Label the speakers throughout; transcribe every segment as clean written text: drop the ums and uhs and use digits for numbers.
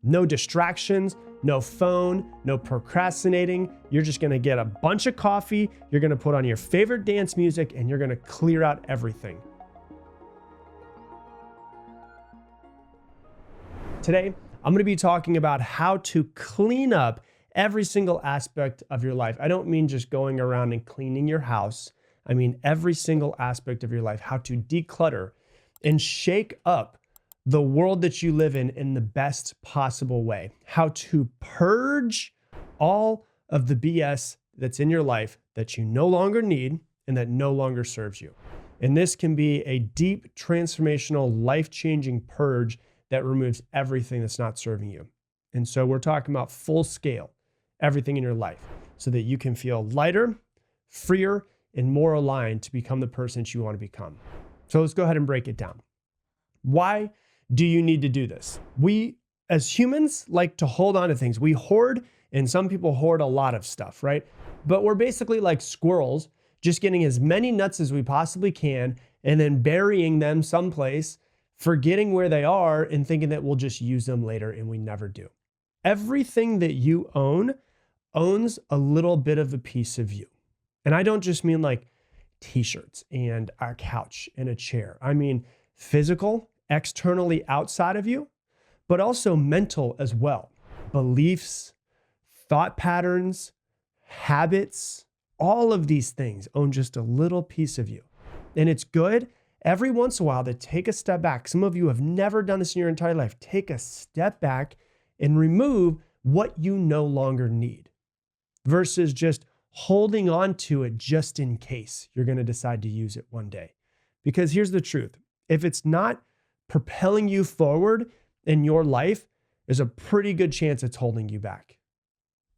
Speaker 1: No distractions, no phone, no procrastinating. You're just gonna get a bunch of coffee, you're gonna put on your favorite dance music, and you're gonna clear out everything. Today, I'm gonna be talking about how to clean up every single aspect of your life. I don't mean just going around and cleaning your house. I mean every single aspect of your life, how to declutter and shake up the world that you live in the best possible way, how to purge all of the BS that's in your life that you no longer need and that no longer serves you. And this can be a deep, transformational, life-changing purge that removes everything that's not serving you. And so we're talking about full scale, everything in your life, so that you can feel lighter, freer, and more aligned to become the person that you want to become. So let's go ahead and break it down. Why do you need to do this? We, as humans, like to hold on to things. We hoard, and some people hoard a lot of stuff, right? But we're basically like squirrels, just getting as many nuts as we possibly can, and then burying them someplace, forgetting where they are, and thinking that we'll just use them later, and we never do. Everything that you own owns a little bit of a piece of you. And I don't just mean like t-shirts and a couch and a chair. I mean physical, externally outside of you, but also mental as well. Beliefs, thought patterns, habits, all of these things own just a little piece of you. And it's good every once in a while to take a step back. Some of you have never done this in your entire life. Take a step back and remove what you no longer need versus just holding on to it just in case you're going to decide to use it one day. Because here's the truth. If it's not propelling you forward in your life, there's a pretty good chance it's holding you back.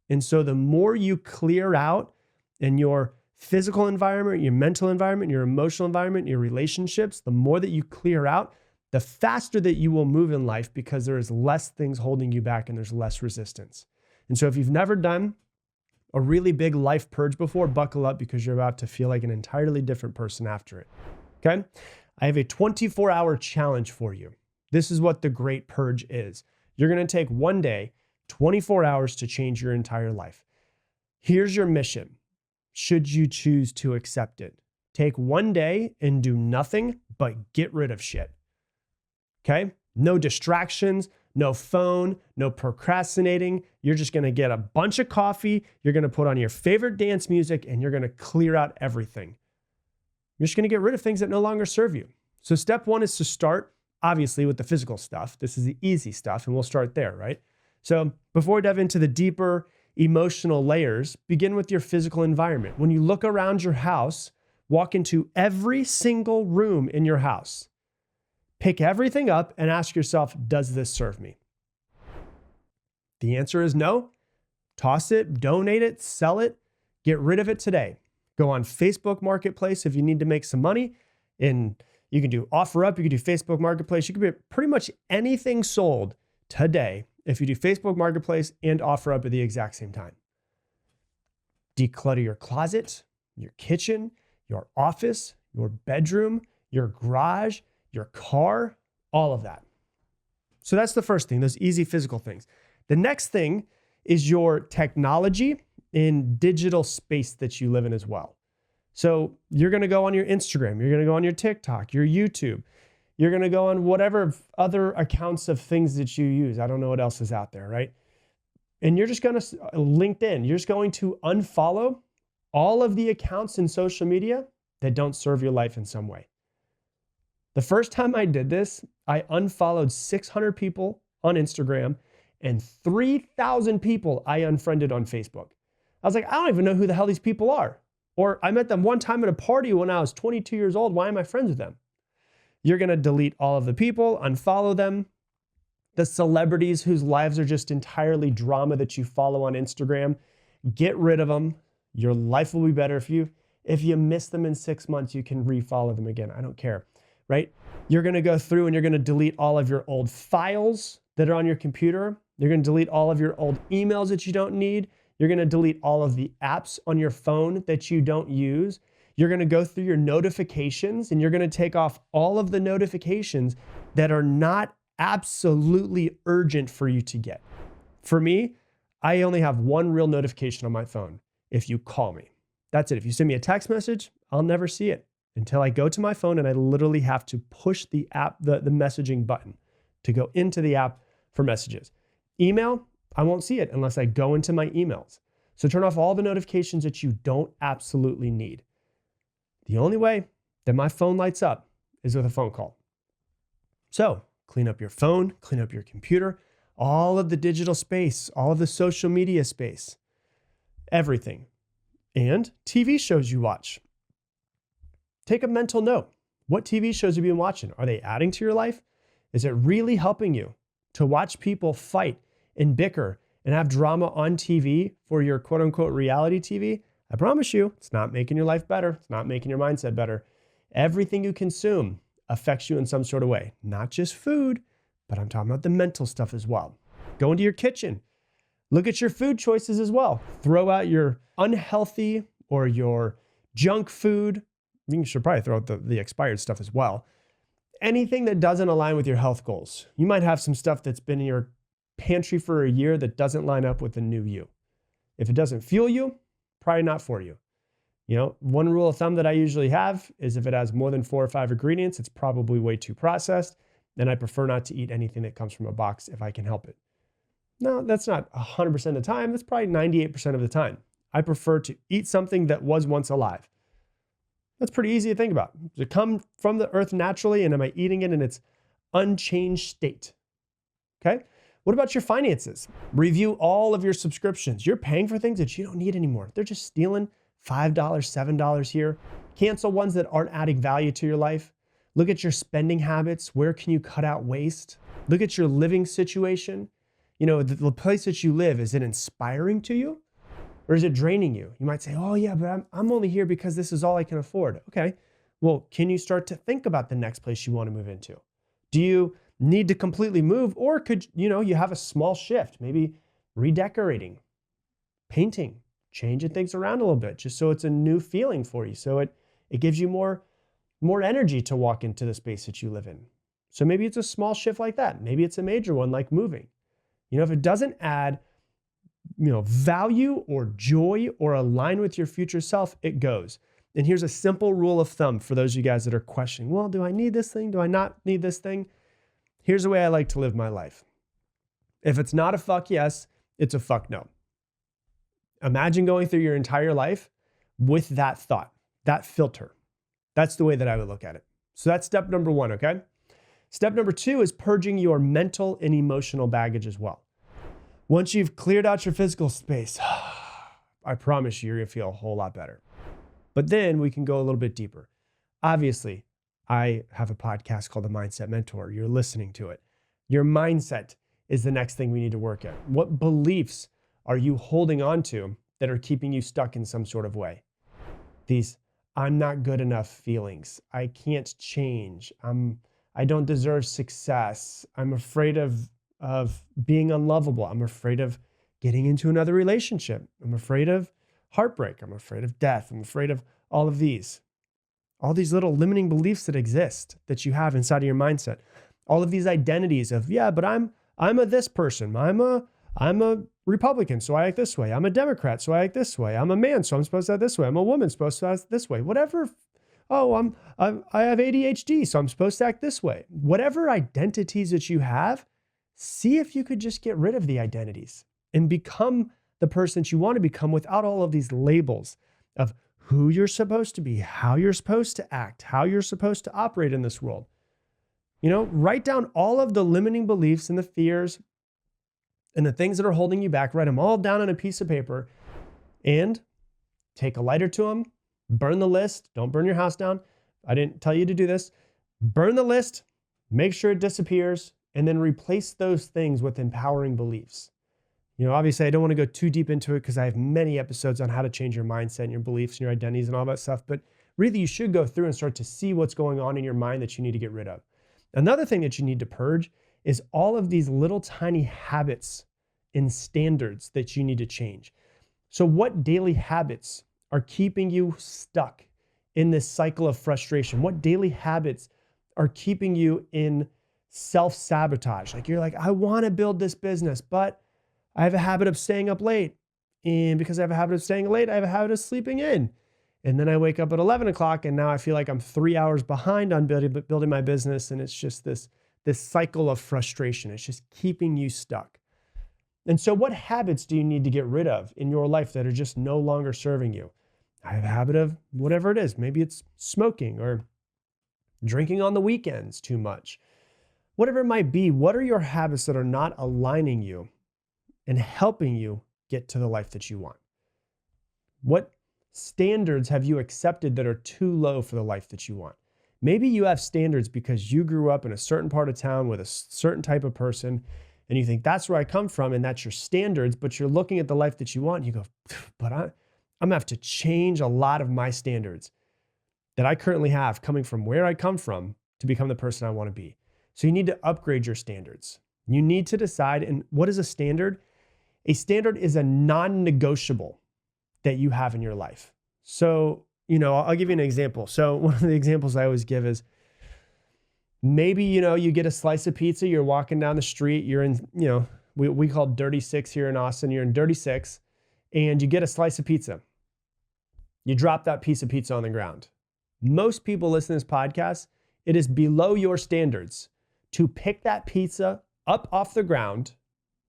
Speaker 1: And so the more you clear out in your physical environment, your mental environment, your emotional environment, your relationships, the more that you clear out, the faster that you will move in life because there is less things holding you back and there's less resistance. And so if you've never done a really big life purge before, buckle up because you're about to feel like an entirely different person after it. Okay? I have a 24-hour challenge for you. This is what the Great Purge is. You're going to take one day, 24 hours to change your entire life. Here's your mission, should you choose to accept it. Take one day and do nothing but get rid of shit. Okay? No distractions, no phone, no procrastinating. You're just going to get a bunch of coffee. You're going to put on your favorite dance music and you're going to clear out everything. You're just going to get rid of things that no longer serve you. So step one is to start, obviously, with the physical stuff. This is the easy stuff, and we'll start there, right? So before we dive into the deeper emotional layers, begin with your physical environment. When you look around your house, walk into every single room in your house. Pick everything up and ask yourself, does this serve me? The answer is no. Toss it, donate it, sell it, get rid of it today. Go on Facebook Marketplace if you need to make some money, and you can do OfferUp, you can do Facebook Marketplace. You can get pretty much anything sold today if you do Facebook Marketplace and OfferUp at the exact same time. Declutter your closet, your kitchen, your office, your bedroom, your garage, your car, all of that. So that's the first thing, those easy physical things. The next thing is your technology in digital space that you live in as well. So you're going to go on your Instagram, you're going to go on your TikTok, your YouTube, you're going to go on whatever other accounts of things that you use. I don't know what else is out there, right? And you're just going to, LinkedIn, you're just going to unfollow all of the accounts in social media that don't serve your life in some way. The first time I did this, I unfollowed 600 people on Instagram and 3,000 people I unfriended on Facebook. I was like, I don't even know who the hell these people are. Or I met them one time at a party when I was 22 years old. Why am I friends with them? You're going to delete all of the people, unfollow them. The celebrities whose lives are just entirely drama that you follow on Instagram, get rid of them. Your life will be better if you miss them in 6 months, you can refollow them again. I don't care, right? You're going to go through and you're going to delete all of your old files that are on your computer. You're going to delete all of your old emails that you don't need. You're going to delete all of the apps on your phone that you don't use. You're going to go through your notifications and you're going to take off all of the notifications that are not absolutely urgent for you to get. For me, I only have one real notification on my phone. If you call me, that's it. If you send me a text message, I'll never see it until I go to my phone and I literally have to push the app, the messaging button to go into the app for messages. Email, I won't see it unless I go into my emails. So turn off all the notifications that you don't absolutely need. The only way that my phone lights up is with a phone call. So clean up your phone, clean up your computer, all of the digital space, all of the social media space, everything. And TV shows you watch. Take a mental note. What TV shows have you been watching? Are they adding to your life? Is it really helping you to watch people fight and bicker and have drama on TV for your quote unquote reality TV? I promise you, it's not making your life better. It's not making your mindset better. Everything you consume affects you in some sort of way, not just food, but I'm talking about the mental stuff as well. Go into your kitchen. Look at your food choices as well. Throw out your unhealthy or your junk food. You should probably throw out the expired stuff as well. Anything that doesn't align with your health goals. You might have some stuff that's been in your pantry for a year that doesn't line up with the new you. If it doesn't fuel you, probably not for you. You know, one rule of thumb that I usually have is if it has more than 4 or 5 ingredients, it's probably way too processed. And I prefer not to eat anything that comes from a box if I can help it. No, that's not 100% of the time. That's probably 98% of the time. I prefer to eat something that was once alive. That's pretty easy to think about. Does it come from the earth naturally, and am I eating it in its unchanged state? Okay. What about your finances? Review all of your subscriptions. You're paying for things that you don't need anymore. They're just stealing $5, $7 here. Cancel ones that aren't adding value to your life. Look at your spending habits. Where can you cut out waste? Look at your living situation. You know, the place that you live, is it inspiring to you or is it draining you? You might say, oh yeah, but I'm only here because this is all I can afford. Okay. Well, can you start to think about the next place you want to move into? Do you need to completely move, or could, you have a small shift, maybe redecorating, painting, changing things around a little bit, just so it's a new feeling for you. So it gives you more energy to walk into the space that you live in. So maybe it's a small shift like that. Maybe it's a major one like moving. If it doesn't add, value or joy or align with your future self, it goes. And here's a simple rule of thumb for those of you guys that are questioning, well, do I need this thing? Do I not need this thing? Here's the way I like to live my life. If it's not a fuck yes, it's a fuck no. Imagine going through your entire life with that thought, that filter. That's the way that I would look at it. So that's step number 1, okay? Step number 2 is purging your mental and emotional baggage as well. Once you've cleared out your physical space, I promise you're gonna feel a whole lot better. But then we can go a little bit deeper. Obviously, I have a podcast called The Mindset Mentor. You're listening to it. Your mindset is the next thing we need to work at. What beliefs are you holding on to that are keeping you stuck in some sort of way? These I'm not good enough feelings. I can't change. I don't deserve success. I'm afraid of being unlovable. I'm afraid of getting into another relationship. I'm afraid of heartbreak. I'm afraid of death. I'm afraid of all of these. All these little limiting beliefs that exist that you have inside of your mindset. All of these identities of, yeah, but I'm a this person. I'm a Republican, so I act this way. I'm a Democrat, so I act this way. I'm a man, so I'm supposed to act this way. I'm a woman, supposed to act this way. Whatever. Oh, I have ADHD, so I'm supposed to act this way. Whatever identities that you have, see if you could just get rid of the identities and become the person that you want to become without all of these labels of who you're supposed to be, how you're supposed to act, how you're supposed to operate in this world. Write down all of the limiting beliefs and the fears and the things that are holding you back. Write them all down on a piece of paper and take a lighter to them, burn the list. Don't burn your house down. I didn't tell you to do this. Burn the list, make sure it disappears, and then replace those things with empowering beliefs. Obviously I don't want to go too deep into it because I have many episodes on how to change your mindset and your beliefs and your identities and all that stuff. But really you should go through and start to see what's going on in your mind that you need to get rid of. Another thing that you need to purge is all of these little tiny habits and standards that you need to change. So what daily habits are keeping you stuck in this cycle of frustration? What daily habits are keeping you in self-sabotage. Like you're like, I want to build this business, but I have a habit of staying up late. And because I have a habit of staying late, I have a habit of sleeping in. And then I wake up at 11 o'clock and now I feel like I'm 3 hours behind on building my business. And it's just this cycle of frustration. It's just keeping you stuck. And so what habits do you need to get rid of in your life that are just no longer serving you? I have a habit of whatever it is. Maybe it's smoking or drinking on the weekends too much. Whatever it might be, what are your habits that are not aligning you and helping you get to the life that you want? What standards have you accepted that are too low for the life that you want? Maybe you have standards because you grew up in a certain part of town with a certain type of person and you think that's where I come from and that's your standards, but you're looking at the life that you want and you go, but I'm gonna have to change a lot of my standards that I currently have coming from where I come from to become the person I want to be. So you need to upgrade your standards. You need to decide, and what is a standard? A standard is a non-negotiable that you have in your life. So, I'll give you an example. So one of the examples I always give is maybe, you get a slice of pizza, you're walking down the street, you're in, we call Dirty Six here in Austin, you're in Dirty Six, and you get a slice of pizza. You drop that piece of pizza on the ground. Most people listening to this podcast, it is below your standards to pick that pizza up off the ground,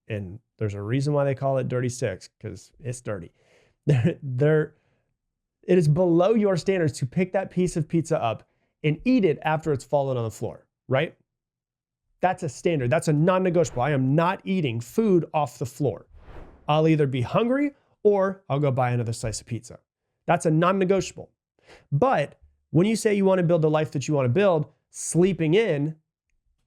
Speaker 1: and there's a reason why they call it Dirty Six, because it's dirty. It is below your standards to pick that piece of pizza up and eat it after it's fallen on the floor, right? That's a standard. That's a non-negotiable. I am not eating food off the floor. I'll either be hungry or I'll go buy another slice of pizza. That's a non-negotiable. But when you say you want to build the life that you want to build, sleeping in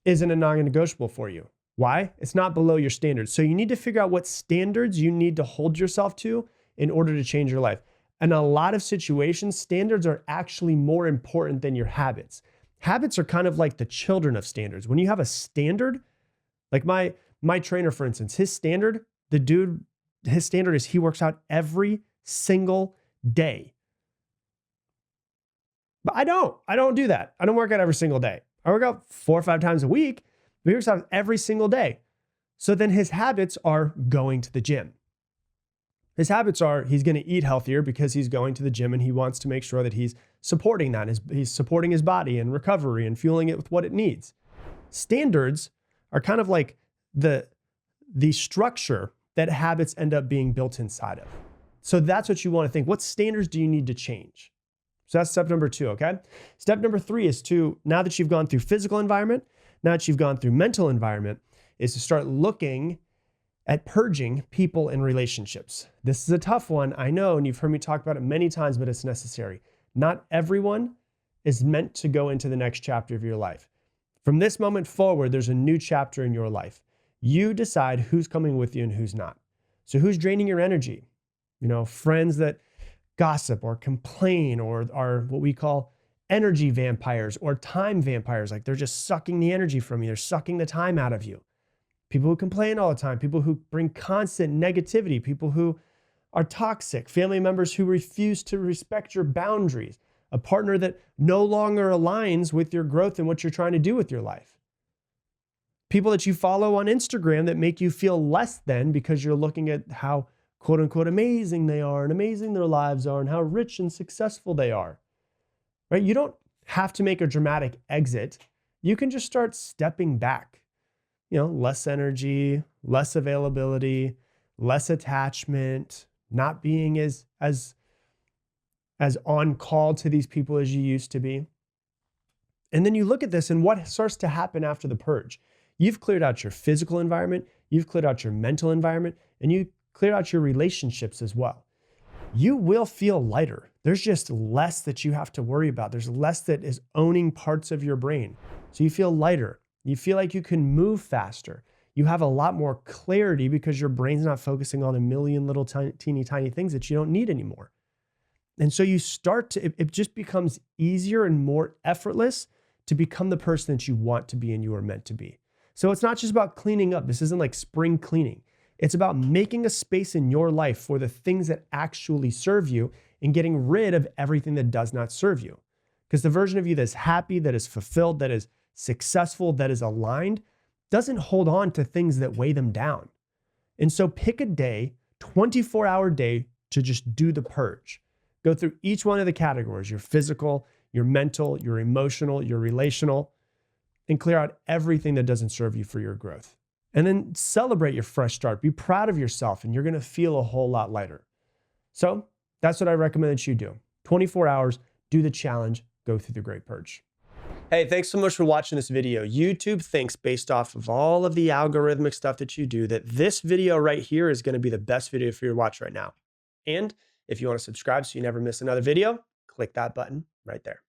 Speaker 1: isn't a non-negotiable for you. Why? It's not below your standards. So you need to figure out what standards you need to hold yourself to in order to change your life. In a lot of situations, standards are actually more important than your habits. Habits are kind of like the children of standards. When you have a standard, like my trainer, for instance, his standard is he works out every single day. But I don't do that. I don't work out every single day. I work out 4 or 5 times a week, but he works out every single day. So then his habits are going to the gym. His habits are he's going to eat healthier because he's going to the gym and he wants to make sure that he's supporting that. He's supporting his body and recovery and fueling it with what it needs. Standards are kind of like the structure that habits end up being built inside of. So that's what you want to think. What standards do you need to change? So that's step number 2, okay? Step number 3 is now that you've gone through physical environment, now that you've gone through mental environment, is to start looking at purging people and relationships. This is a tough one, I know, and you've heard me talk about it many times, but it's necessary. Not everyone is meant to go into the next chapter of your life. From this moment forward, there's a new chapter in your life. You decide who's coming with you and who's not. So who's draining your energy? Friends that gossip or complain or are what we call energy vampires or time vampires. Like they're just sucking the energy from you. They're sucking the time out of you. People who complain all the time, people who bring constant negativity, people who are toxic, family members who refuse to respect your boundaries, a partner that no longer aligns with your growth and what you're trying to do with your life. People that you follow on Instagram that make you feel less than because you're looking at how quote unquote amazing they are and amazing their lives are and how rich and successful they are, right? You don't have to make a dramatic exit. You can just start stepping back. Less energy, less availability, less attachment, not being as on call to these people as you used to be. And then you look at this and what starts to happen after the purge. You've cleared out your physical environment, you've cleared out your mental environment, and you cleared out your relationships as well. You will feel lighter. There's just less that you have to worry about. There's less that is owning parts of your brain. So you feel lighter. You feel like you can move faster. You have a lot more clarity because your brain's not focusing on a million little teeny tiny things that you don't need anymore. And so you it just becomes easier and more effortless to become the person that you want to be and you are meant to be. So it's not just about cleaning up. This isn't like spring cleaning. It's about making a space in your life for the things that actually serve you and getting rid of everything that does not serve you. Because the version of you that's happy, that is fulfilled, that is successful, that is aligned, doesn't hold on to things that weigh them down. And so pick a day, 24-hour day, to just do the purge. Go through each one of the categories, your physical, your mental, your emotional, your relational, and clear out everything that doesn't serve you for your growth. And then celebrate your fresh start. Be proud of yourself, and you're going to feel a whole lot lighter. So that's what I recommend that you do. 24 hours, do the challenge, go through the Great Purge. Hey, thanks so much for watching this video. YouTube thinks, based off of all of the algorithmic stuff that you do, that this video right here is going to be the best video for you to watch right now. And if you want to subscribe so you never miss another video, click that button right there.